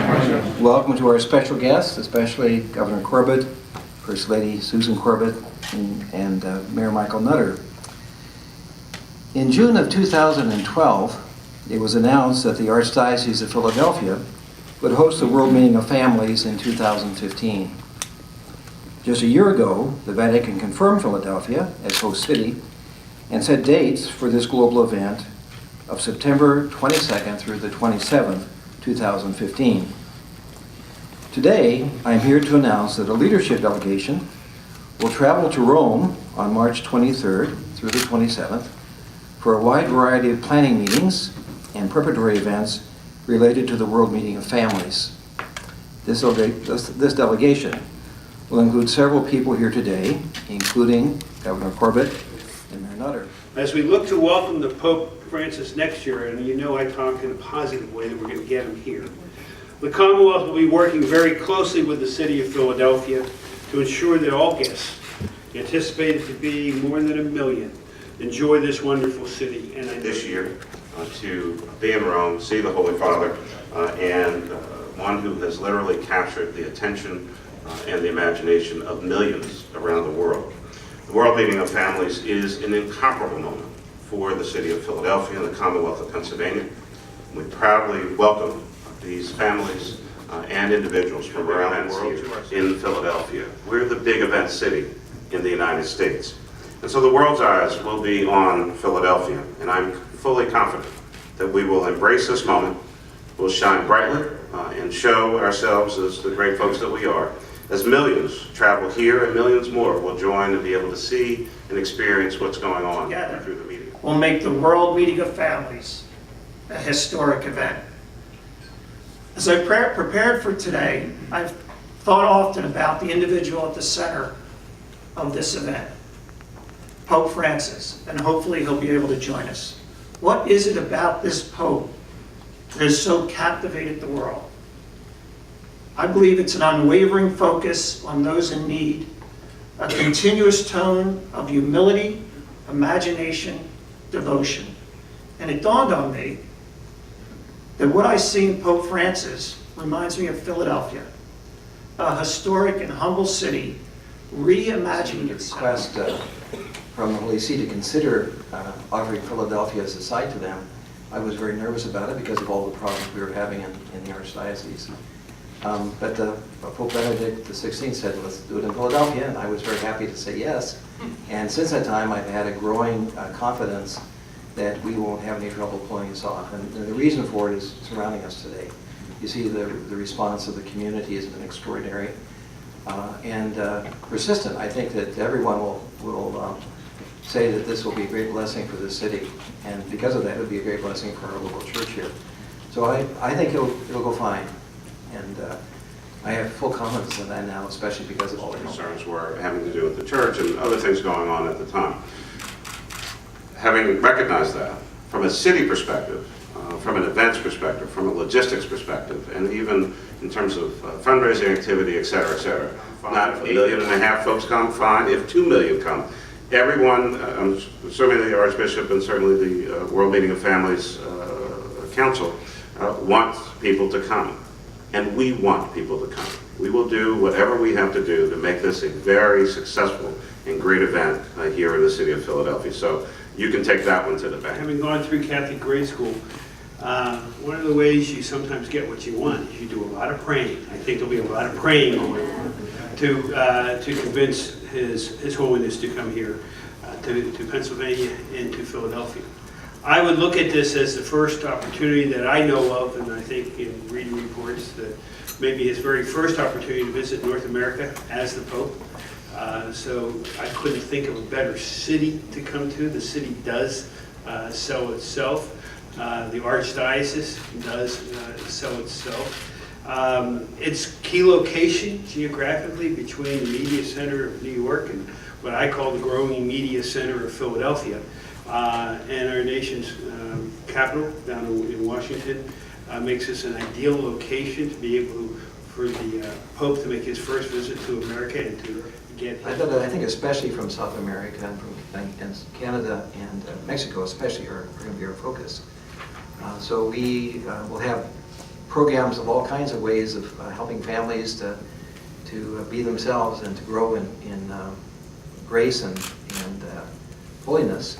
Welcome to our special guests, especially Governor Corbett, First Lady Susan Corbett, and Mayor Michael Nutter. In June of 2012, it was announced that the Archdiocese of Philadelphia would host the World Meeting of Families in 2015. Just a year ago, the Vatican confirmed Philadelphia as host city and set dates for this global event of September 22nd through the 27th, 2015. Today, I'm here to announce that a leadership delegation will travel to Rome on March 23rd through the 27th for a wide variety of planning meetings and preparatory events related to the World Meeting of Families. This delegation will include several people here today, including Governor Corbett and Mayor Nutter. As we look to welcome the Pope Francis next year, and you know I talk in a positive way that we're going to get him here, the Commonwealth will be working very closely with the City of Philadelphia to ensure that all guests, anticipated to be more than 1 million, enjoy this wonderful city. And this year to be in Rome, see the Holy Father, and one who has literally captured the attention and the imagination of millions around the world. The World Meeting of Families is an incomparable moment for the City of Philadelphia and the Commonwealth of Pennsylvania. We proudly welcome these families and individuals from around the world in Philadelphia. We're the big event city in the United States. And so the world's eyes will be on Philadelphia, and I'm fully confident that we will embrace this moment, we'll shine brightly, and show ourselves as the great folks that we are, as millions travel here and millions more will join and be able to see and experience what's going on Together, through the meeting. We'll make the World Meeting of Families a historic event. As I prepared for today, I've thought often about the individual at the center of this event, Pope Francis, and hopefully he'll be able to join us. What is it about this Pope that has so captivated the world? I believe it's an unwavering focus on those in need, a continuous tone of humility, imagination, devotion. And it dawned on me that what I see in Pope Francis reminds me of Philadelphia, a historic and humble city reimagining itself. Request from the Holy See to consider offering Philadelphia as a site to them. I was very nervous about it because of all the problems we were having in the Archdiocese. But Pope Benedict XVI said, let's do it in Philadelphia, and I was very happy to say yes. And since that time, I've had a growing confidence that we won't have any trouble pulling this off. And the reason for it is surrounding us today. You see the response of the community has been extraordinary and persistent. I think that everyone will say that this will be a great blessing for the city. And because of that, it will be a great blessing for our local church here. So I think it'll go fine. And I have full confidence in that now, especially because of all the concerns were having to do with the church and other things going on at the time. Having recognized that, from a city perspective, from an events perspective, from a logistics perspective, and even in terms of fundraising activity, et cetera, et cetera. Not 1.5 million folks come, fine. If 2 million come, everyone, certainly the Archbishop and certainly the World Meeting of Families Council wants people to come. And we want people to come. We will do whatever we have to do to make this a very successful and great event here in the city of Philadelphia. So you can take that one to the bank. having gone through Catholic grade school, one of the ways you sometimes get what you want is you do a lot of praying. I think there'll be a lot of praying going on to convince His Holiness to come here to Pennsylvania and to Philadelphia. I would look at this as the first opportunity that I know of, and I think in reading reports that maybe his very first opportunity to visit North America as the Pope. So I couldn't think of a better city to come to. The city does sell itself. The Archdiocese does sell itself. Its key location geographically between the media center of New York and what I call the growing media center of Philadelphia, and our nation's capital down in Washington makes this an ideal location to be able for the Pope to make his first visit to America and to get. I think especially from South America and Canada and Mexico especially are going to be our focus. So we will have programs of all kinds of ways of helping families to be themselves and to grow in grace and holiness.